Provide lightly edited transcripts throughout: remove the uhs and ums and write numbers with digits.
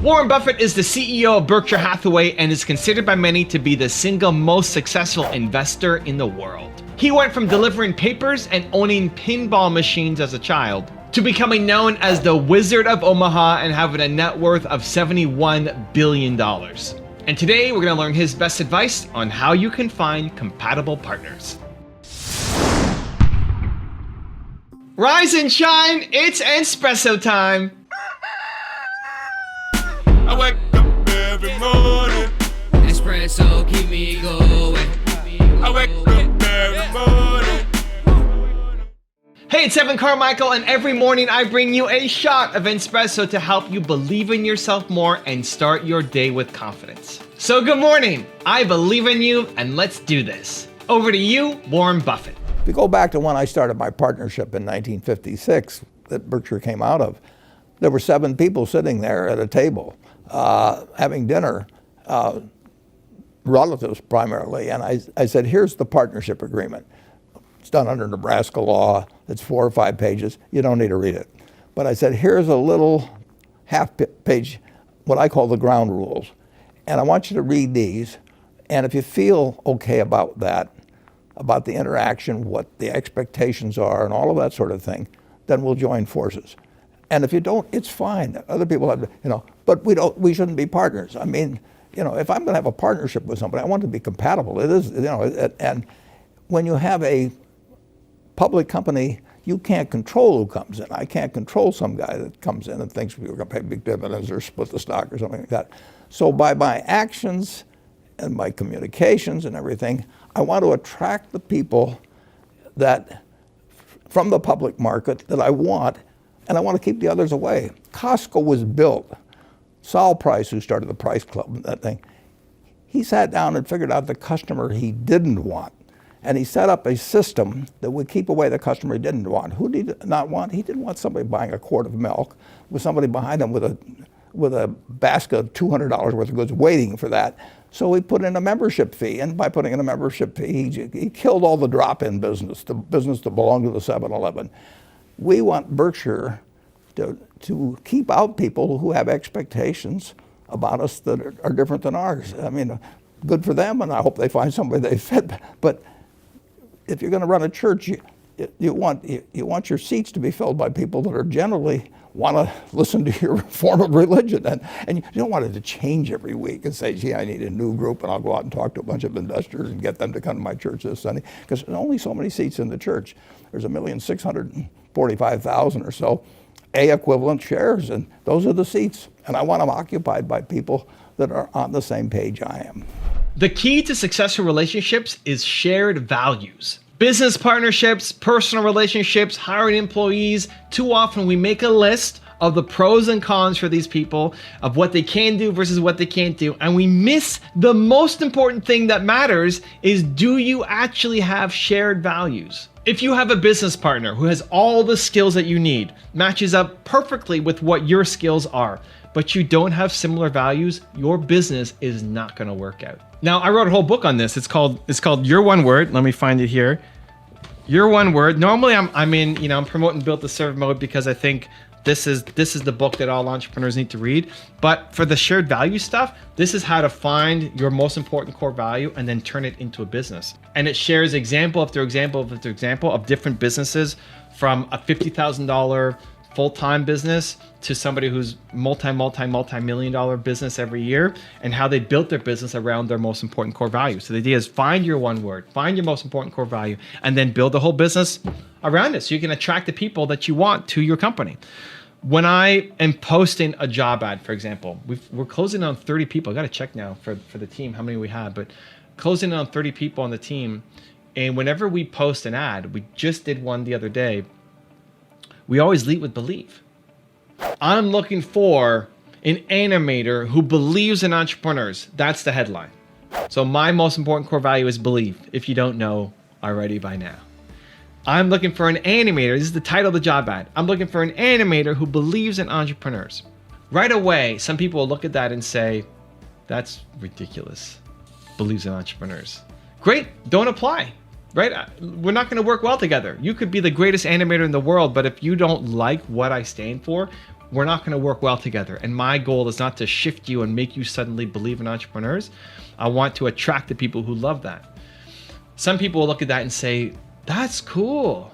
Warren Buffett is the CEO of Berkshire Hathaway and is considered by many to be the single most successful investor in the world. He went from delivering papers and owning pinball machines as a child to becoming known as the Wizard of Omaha and having a net worth of $71 billion. And today we're going to learn his best advice on how you can find compatible partners. Rise and shine, it's Entspresso time. I wake up every morning. Espresso keep me going. I wake up every morning. Hey, it's Carmichael, and every morning I bring you a shot of Entspresso to help you believe in yourself more and start your day with confidence. So good morning, I believe in you, and let's do this. Over to you, Warren Buffett. If you go back to when I started my partnership in 1956 that Berkshire came out of, there were 7 people sitting there at a table having dinner, relatives primarily, and I said, here's the partnership agreement. It's done under Nebraska law. It's 4 or 5 pages. You don't need to read it. But I said, here's a little half-page, what I call the ground rules. And I want you to read these. And if you feel okay about that, about the interaction, what the expectations are, and all of that sort of thing, then we'll join forces. And if you don't, it's fine. Other people have, but we shouldn't be partners. I mean, if I'm going to have a partnership with somebody, I want it to be compatible. It is, and when you have a public company, you can't control who comes in. I can't control some guy that comes in and thinks we're going to pay big dividends or split the stock or something like that. So by my actions and my communications and everything, I want to attract the people that, from the public market, that I want, and I want to keep the others away. Costco was built. Saul Price, who started the Price Club and that thing, he sat down and figured out the customer he didn't want. And he set up a system that would keep away the customer he didn't want. Who did he not want? He didn't want somebody buying a quart of milk with somebody behind him with a basket of $200 worth of goods waiting for that. So he put in a membership fee, and by putting in a membership fee, he killed all the drop-in business, the business that belonged to the 7-Eleven. We want Berkshire to keep out people who have expectations about us that are different than ours. I mean, good for them, and I hope they find somebody they fit. But if you're going to run a church, you want your seats to be filled by people that are generally want to listen to your form of religion, and you don't want it to change every week and say, gee, I need a new group, and I'll go out and talk to a bunch of investors and get them to come to my church this Sunday, because there's only so many seats in the church. There's 1,645,000 or so A equivalent shares, and those are the seats, and I want them occupied by people that are on the same page I am. The key to successful relationships is shared values. Business partnerships, personal relationships, hiring employees. Too often we make a list of the pros and cons for these people, of what they can do versus what they can't do. And we miss the most important thing that matters is, do you actually have shared values? If you have a business partner who has all the skills that you need, matches up perfectly with what your skills are, but you don't have similar values, your business is not going to work out. Now, I wrote a whole book on this. It's called Your One Word. Let me find it here. Your One Word. Normally, I'm promoting Built to Serve mode because I think this is the book that all entrepreneurs need to read. But for the shared value stuff, this is how to find your most important core value and then turn it into a business. And it shares example after example after example of different businesses, from a $50,000 full-time business to somebody who's multi-million-dollar business every year, and how they built their business around their most important core value. So the idea is, find your one word, find your most important core value, and then build the whole business around it so you can attract the people that you want to your company. When I am posting a job ad, for example, we're closing on 30 people. I got to check now for the team how many we have, but closing on 30 people on the team. And whenever we post an ad, we just did one the other day, we always lead with believe. I'm looking for an animator who believes in entrepreneurs. That's the headline. So my most important core value is believe, if you don't know already by now. I'm looking for an animator. This is the title of the job ad. I'm looking for an animator who believes in entrepreneurs. Right away, some people will look at that and say, that's ridiculous. Believes in entrepreneurs. Great, don't apply. Right? We're not going to work well together. You could be the greatest animator in the world, but if you don't like what I stand for, we're not going to work well together. And my goal is not to shift you and make you suddenly believe in entrepreneurs. I want to attract the people who love that. Some people will look at that and say, that's cool.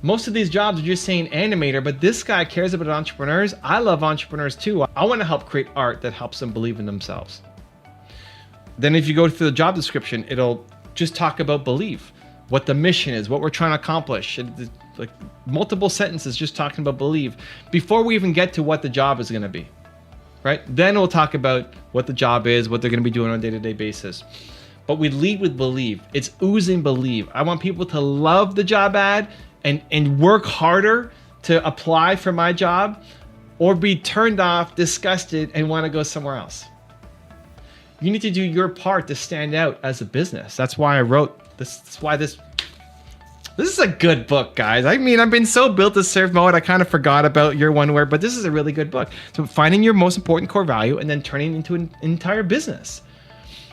Most of these jobs are just saying animator, but this guy cares about entrepreneurs. I love entrepreneurs too. I want to help create art that helps them believe in themselves. Then if you go through the job description, it'll just talk about believe, what the mission is, what we're trying to accomplish. Like multiple sentences just talking about believe before we even get to what the job is going to be, right? Then we'll talk about what the job is, what they're going to be doing on a day-to-day basis. But we lead with believe. It's oozing believe. I want people to love the job ad and work harder to apply for my job, or be turned off, disgusted, and want to go somewhere else. You need to do your part to stand out as a business. That's why I wrote this. That's why this is a good book, guys. I mean, I've been so built to serve mode, I kind of forgot about your one word, but this is a really good book. So finding your most important core value and then turning it into an entire business.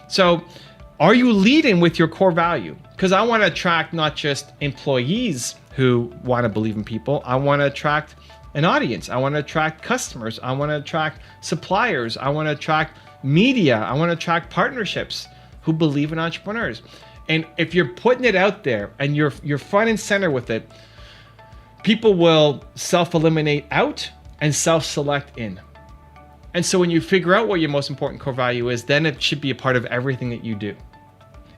So are you leading with your core value? Because I want to attract not just employees who want to believe in people. I want to attract an audience. I want to attract customers. I want to attract suppliers. I want to attract media. I want to attract partnerships who believe in entrepreneurs. And if you're putting it out there and you're front and center with it, people will self-eliminate out and self-select in. And so when you figure out what your most important core value is, then it should be a part of everything that you do.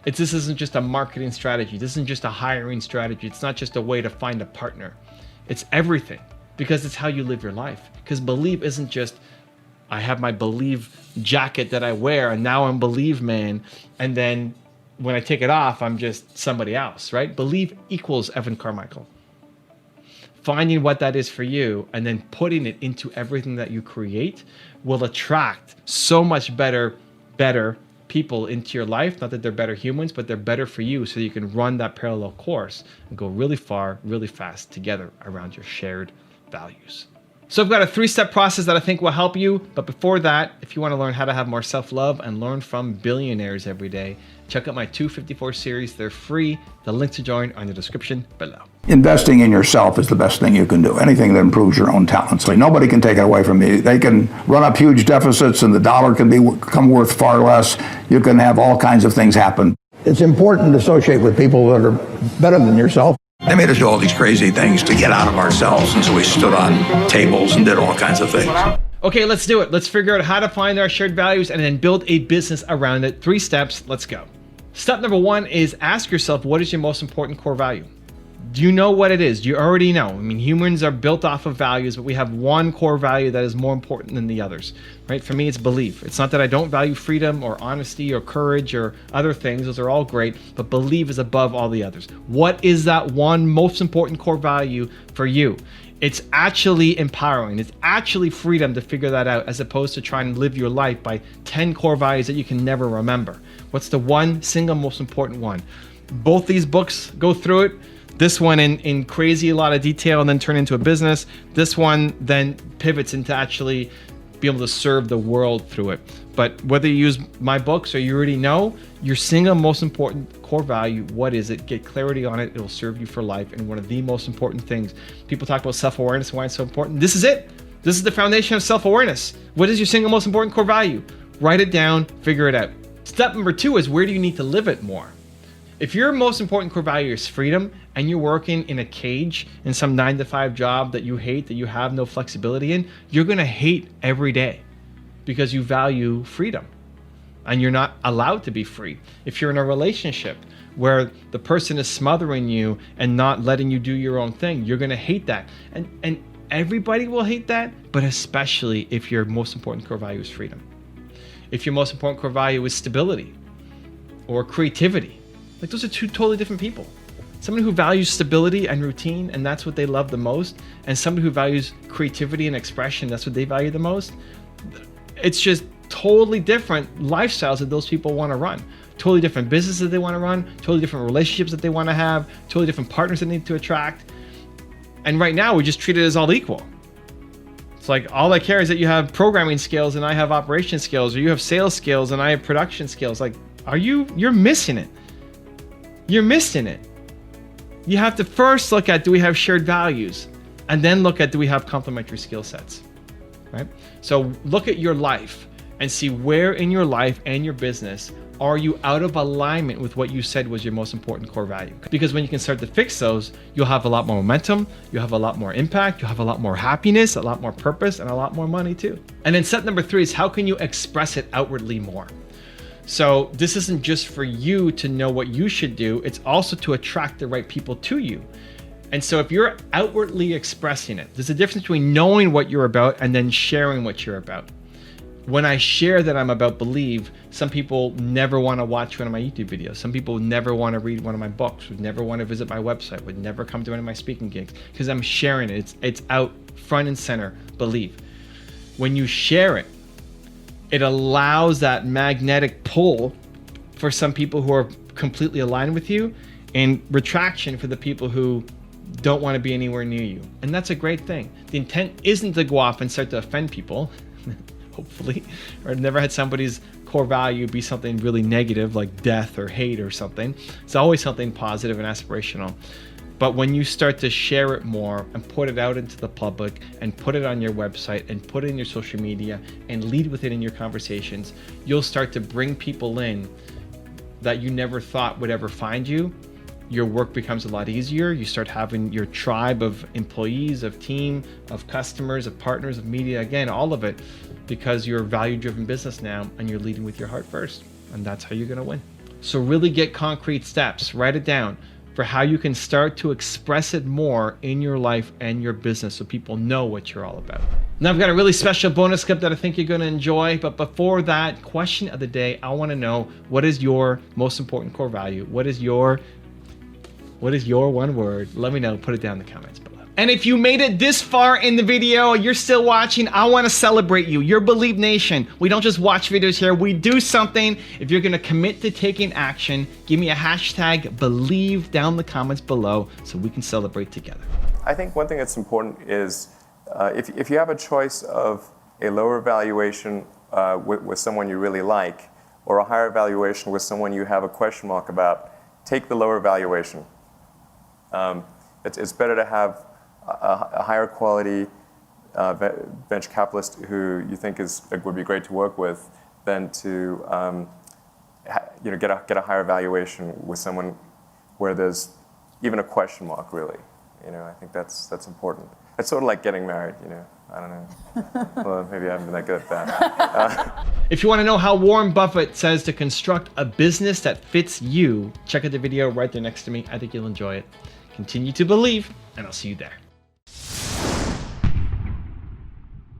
This isn't just a marketing strategy. This isn't just a hiring strategy. It's not just a way to find a partner. It's everything, because it's how you live your life. Because believe isn't just, I have my believe jacket that I wear and now I'm believe man. And then when I take it off, I'm just somebody else, right? Believe equals Evan Carmichael. Finding what that is for you and then putting it into everything that you create will attract so much better people into your life. Not that they're better humans, but they're better for you, so you can run that parallel course and go really far, really fast together around your shared values. So I've got a 3-step process that I think will help you. But before that, if you want to learn how to have more self-love and learn from billionaires every day, check out my 254 series. They're free. The link to join are in the description below. Investing in yourself is the best thing you can do. Anything that improves your own talents. Like, nobody can take it away from you. They can run up huge deficits and the dollar can become worth far less. You can have all kinds of things happen. It's important to associate with people that are better than yourself. They made us do all these crazy things to get out of ourselves, and so we stood on tables and did all kinds of things. Okay, let's do it. Let's figure out how to find our shared values and then build a business around it. 3 steps. Let's go. Step number 1 is ask yourself, what is your most important core value? Do you know what it is? Do you already know? I mean, humans are built off of values, but we have one core value that is more important than the others, right? For me, it's belief. It's not that I don't value freedom or honesty or courage or other things. Those are all great, but belief is above all the others. What is that one most important core value for you? It's actually empowering. It's actually freedom to figure that out, as opposed to trying to live your life by 10 core values that you can never remember. What's the one single most important one? Both these books go through it. This one in crazy a lot of detail and then turn into a business. This one then pivots into actually be able to serve the world through it. But whether you use my books or you already know your single most important core value, what is it? Get clarity on it. It'll serve you for life. And one of the most important things, people talk about self-awareness, why it's so important. This is it. This is the foundation of self-awareness. What is your single most important core value? Write it down, figure it out. Step number 2 is, where do you need to live it more? If your most important core value is freedom and you're working in a cage in some 9-to-5 job that you hate, that you have no flexibility in, you're going to hate every day because you value freedom and you're not allowed to be free. If you're in a relationship where the person is smothering you and not letting you do your own thing, you're going to hate that. And everybody will hate that, but especially if your most important core value is freedom. If your most important core value is stability or creativity, like, those are 2 totally different people. Someone who values stability and routine, and that's what they love the most, and somebody who values creativity and expression, that's what they value the most. It's just totally different lifestyles that those people want to run. Totally different businesses that they want to run, totally different relationships that they want to have, totally different partners that they need to attract. And right now, we just treat it as all equal. It's like, all I care is that you have programming skills and I have operation skills, or you have sales skills and I have production skills. Like, you're missing it. You're missing it. You have to first look at, do we have shared values? And then look at, do we have complementary skill sets? right? So look at your life and see where in your life and your business are you out of alignment with what you said was your most important core value. Because when you can start to fix those, you'll have a lot more momentum, you'll have a lot more impact, you'll have a lot more happiness, a lot more purpose, and a lot more money too. And then step number 3 is how can you express it outwardly more? So this isn't just for you to know what you should do, it's also to attract the right people to you. And so if you're outwardly expressing it, there's a difference between knowing what you're about and then sharing what you're about. When I share that I'm about believe, some people never want to watch one of my YouTube videos. Some people never want to read one of my books, would never want to visit my website, would never come to one of my speaking gigs because I'm sharing it. It's out front and center, believe. When you share it, it allows that magnetic pull for some people who are completely aligned with you and retraction for the people who don't want to be anywhere near you. And that's a great thing. The intent isn't to go off and start to offend people, hopefully, or I've never had somebody's core value be something really negative like death or hate or something. It's always something positive and aspirational. But when you start to share it more and put it out into the public and put it on your website and put it in your social media and lead with it in your conversations, you'll start to bring people in that you never thought would ever find you. Your work becomes a lot easier. You start having your tribe of employees, of team, of customers, of partners, of media, again, all of it, because you're a value-driven business now and you're leading with your heart first. And that's how you're gonna win. So really get concrete steps, write it down for how you can start to express it more in your life and your business so people know what you're all about. Now I've got a really special bonus clip that I think you're gonna enjoy, but before that, question of the day, I wanna know, what is your most important core value? What is your one word? Let me know, put it down in the comments below. And if you made it this far in the video, you're still watching, I wanna celebrate you. You're Believe Nation. We don't just watch videos here, we do something. If you're gonna commit to taking action, give me a hashtag Believe down in the comments below so we can celebrate together. I think one thing that's important is if you have a choice of a lower valuation with someone you really like or a higher valuation with someone you have a question mark about, take the lower valuation. It's better to have a higher quality venture capitalist who you think would be great to work with than to get a higher valuation with someone where there's even a question mark, really. I think that's important. It's sort of like getting married, I don't know. Well, maybe I haven't been that good at that. If you want to know how Warren Buffett says to construct a business that fits you, check out the video right there next to me. I think you'll enjoy it. Continue to believe, and I'll see you there.